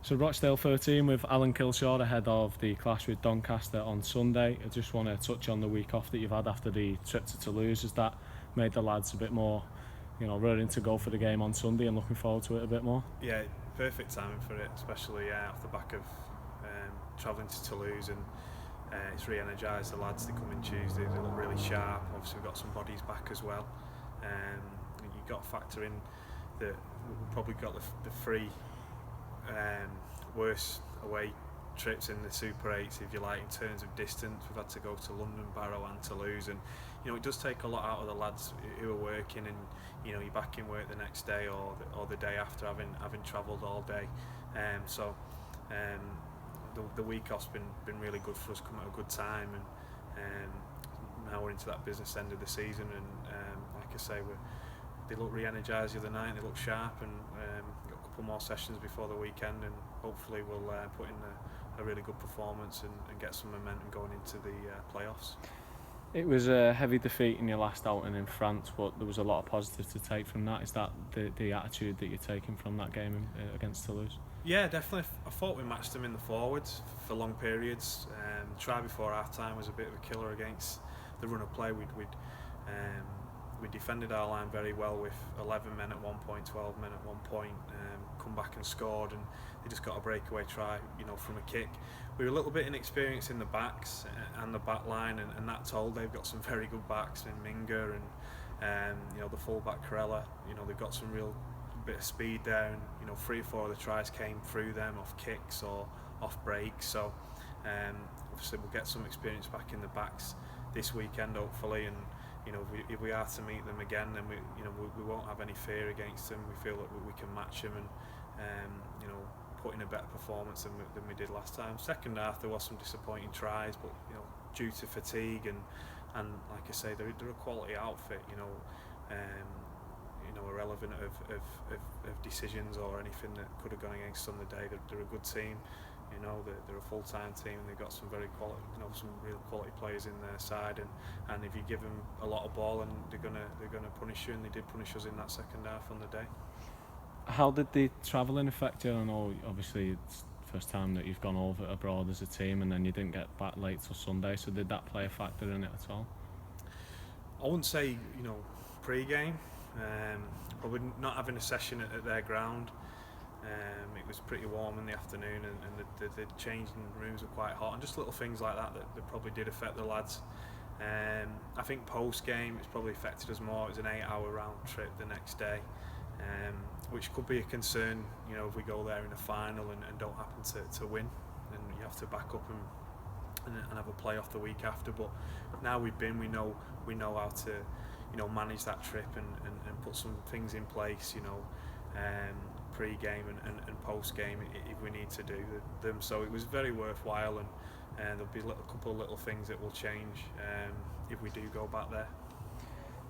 So Rochdale 13 with Alan Kilshaw ahead of the clash with Doncaster on Sunday. I just want to touch on the week off that you've had after the trip to Toulouse. Has that made the lads a bit more, ready to go for the game on Sunday and looking forward to it a bit more? Yeah, perfect timing for it, especially off the back of travelling to Toulouse, and it's re-energised the lads. They come in Tuesday, they look really sharp. Obviously we've got some bodies back as well. You've got to factor in that we've probably got the three worst away trips in the Super 8s, if you like, in terms of distance. We've had to go to London, Barrow and Toulouse, and it does take a lot out of the lads who are working, and you're back in work the next day or the day after having travelled all day. The week off's been really good for us, come at a good time, and now we're into that business end of the season, and like I say, they look re-energised the other night, they look sharp, and got a couple more sessions before the weekend, and hopefully we'll put in a really good performance and get some momentum going into the playoffs. It was a heavy defeat in your last outing in France, but there was a lot of positives to take from that. Is that the attitude that you're taking from that game against Toulouse? Yeah, definitely. I thought we matched them in the forwards for long periods. Try before half time was a bit of a killer against the run of play. We defended our line very well with 11 men at one point, 12 men at one point, come back and scored, and they just got a breakaway try, from a kick. We were a little bit inexperienced in the backs and the back line, and that told. They've got some very good backs in Minga and the full-back Corella. They've got some real bit of speed there, and 3 or 4 of the tries came through them off kicks or off breaks. So obviously we'll get some experience back in the backs this weekend, hopefully, and if we are to meet them again, then we won't have any fear against them. We feel that we can match them and put in a better performance than we did last time. Second half there was some disappointing tries, but due to fatigue and like I say, they're a quality outfit. Irrelevant of decisions or anything that could have gone against them on the day. They're a good team. They're a full-time team, and they've got some very quality, some real quality players in their side. And if you give them a lot of ball, and they're gonna punish you, and they did punish us in that second half on the day. How did the travelling affect you? I know obviously it's the first time that you've gone over abroad as a team, and then you didn't get back late till Sunday. So did that play a factor in it at all? I wouldn't say pre-game. Probably not having a session at their ground. It was pretty warm in the afternoon, and the changing rooms were quite hot, and just little things like that probably did affect the lads. I think post-game it's probably affected us more. It was an 8-hour round trip the next day, which could be a concern, if we go there in a final and don't happen to win, and you have to back up and have a playoff the week after. But now we know how to manage that trip and put some things in place, pre-game and post-game if we need to do them. So it was very worthwhile, and there'll be a couple of little things that will change if we do go back there.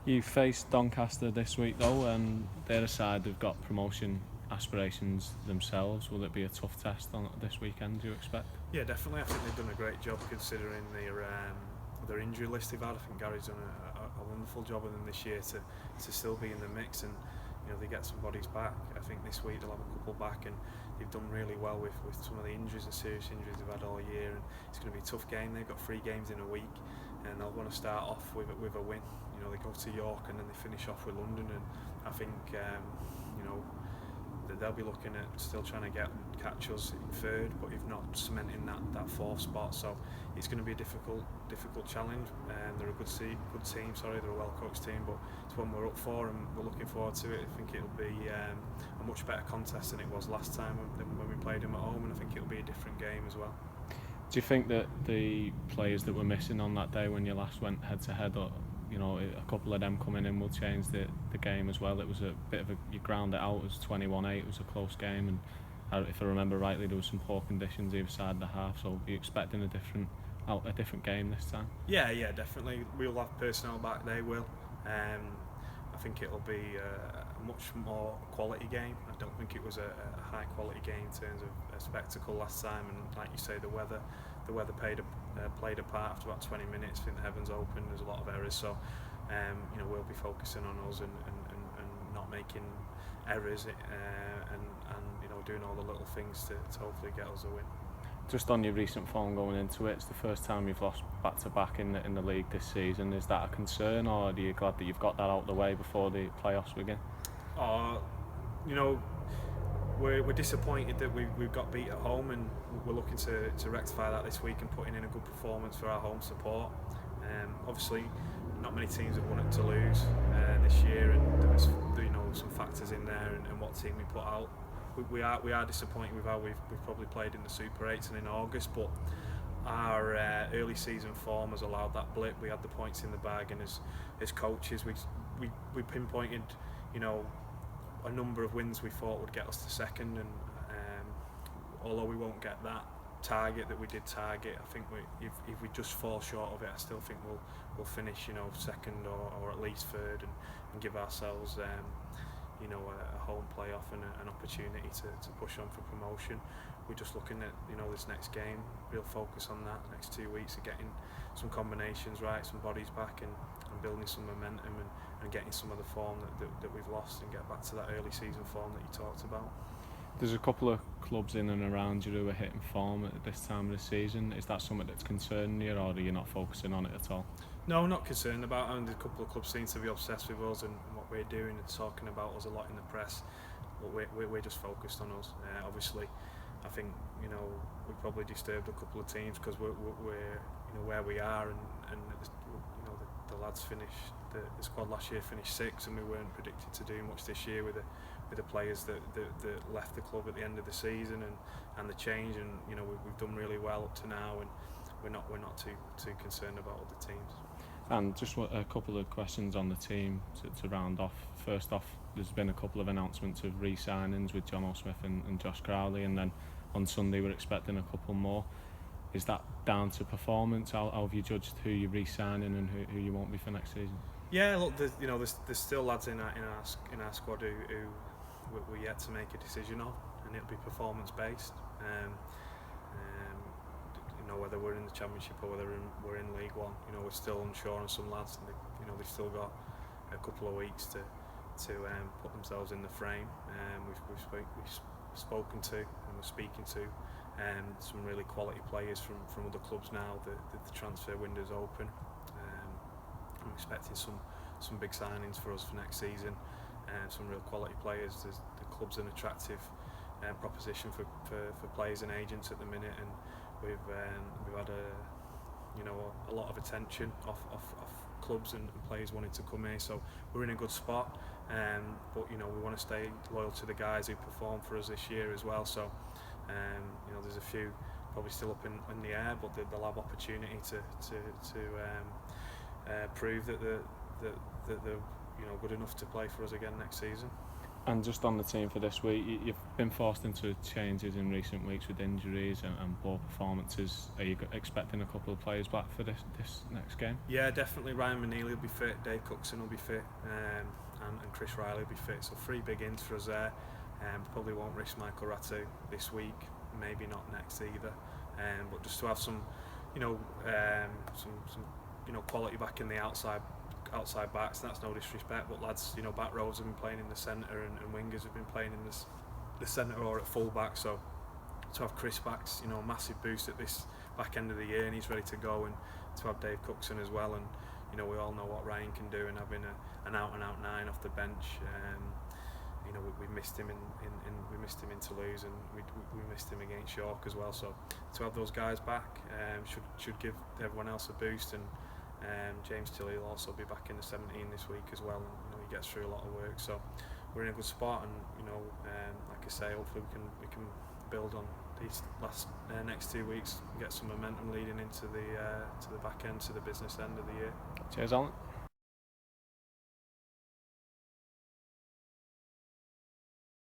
You faced Doncaster this week though, and their side have got promotion aspirations themselves. Will it be a tough test on this weekend, do you expect? Yeah, definitely. I think they've done a great job considering their injury list they've had. I think Gary's done a wonderful job with them this year to still be in the mix, and they get some bodies back. I think this week they'll have a couple back, and they've done really well with some of the injuries and serious injuries they've had all year, and it's going to be a tough game. They've got 3 games in a week, and they'll want to start off with a win. They go to York and then they finish off with London, and I think they'll be looking at still trying to catch us in 3rd, but if not, cementing that 4th spot. So it's going to be a difficult challenge, and they're a good team. They're a well-coached team, but it's one we're up for, and we're looking forward to it. I think it'll be a much better contest than it was last time when we played them at home, and I think it'll be a different game as well. Do you think that the players that were missing on that day when you last went head-to-head, or a couple of them coming in will change the game as well? It was a bit of you ground it out. It was 21-8. It was a close game, and if I remember rightly, there was some poor conditions either side of the half. So, are you expecting a different game this time? Yeah, definitely. We'll have personnel back. They will. I think it'll be a much more quality game. I don't think it was a high quality game in terms of a spectacle last time. And like you say, the weather played a part after about 20 minutes. I think the heavens opened. There's a lot of errors. So we'll be focusing on us and not making errors, and doing all the little things to hopefully get us a win. Just on your recent form going into it, it's the first time you've lost back to back in the league this season. Is that a concern, or are you glad that you've got that out of the way before the playoffs begin? We're disappointed that we've got beat at home, and we're looking to rectify that this week and putting in a good performance for our home support. Obviously, not many teams have won at Toulouse this year, and there's some factors in there and what team we put out. We are disappointed with how we've probably played in the Super 8s and in August, but our early season form has allowed that blip. We had the points in the bag, and as coaches we pinpointed a number of wins we thought would get us to second, and although we won't get that target that we did target, I think if we just fall short of it, I still think we'll finish second or at least third, and give ourselves a home playoff and an opportunity to push on for promotion. We're just looking at this next game, real focus on that next 2 weeks of getting some combinations right, some bodies back, and building some momentum, and getting some of the form that we've lost, and get back to that early season form that you talked about. There's a couple of clubs in and around you who are hitting form at this time of the season. Is that something that's concerning you, or are you not focusing on it at all? No, not concerned about it. And a couple of clubs seem to be obsessed with us and what we're doing, and talking about us a lot in the press. But we're just focused on us. Obviously, I think we probably disturbed a couple of teams because we're where we are, and the lads finished the squad last year finished 6th, and we weren't predicted to do much this year with the players that left the club at the end of the season and the change, and we've done really well up to now, and we're not too concerned about other teams. And just a couple of questions on the team to round off. First off, there's been a couple of announcements of re-signings with John O'Smith and Josh Crowley, and then on Sunday we're expecting a couple more. Is that down to performance? How have you judged who you're re-signing and who you won't be for next season? Yeah, look, there's still lads in our squad who we're yet to make a decision on, and it'll be performance based. Whether we're in the Championship or whether we're in League One, we're still unsure on some lads, and they've still got a couple of weeks to put themselves in the frame. We've spoken to and we're speaking to some really quality players from other clubs now. The transfer window's open. I'm expecting some big signings for us for next season. Some real quality players. The club's an attractive proposition for players and agents at the minute, and we've had a lot of attention off clubs and players wanting to come here, so we're in a good spot. But we want to stay loyal to the guys who performed for us this year as well. So there's a few probably still up in the air, but they'll have opportunity to prove that they're good enough to play for us again next season. And just on the team for this week, you've been forced into changes in recent weeks with injuries and poor performances. Are you expecting a couple of players back for this next game? Yeah, definitely. Ryan Manili will be fit, Dave Cookson will be fit, and Chris Riley will be fit. So 3 big ins for us there. Probably won't risk Michael Ratu this week, maybe not next either. But just to have some quality back in the outside backs, and that's no disrespect, but lads, back rows have been playing in the centre, and wingers have been playing in the centre or at full back. So to have Chris back's a massive boost at this back end of the year, and he's ready to go, and to have Dave Cookson as well, and we all know what Ryan can do, and having an out and out 9 off the bench. We missed him in Toulouse, and we missed him against York as well. So to have those guys back should give everyone else a boost, and James Tilley will also be back in the 17 this week as well, and he gets through a lot of work. So we're in a good spot, and like I say, hopefully we can build on these next 2 weeks and get some momentum leading into the back end, to the business end of the year. Cheers, Alan.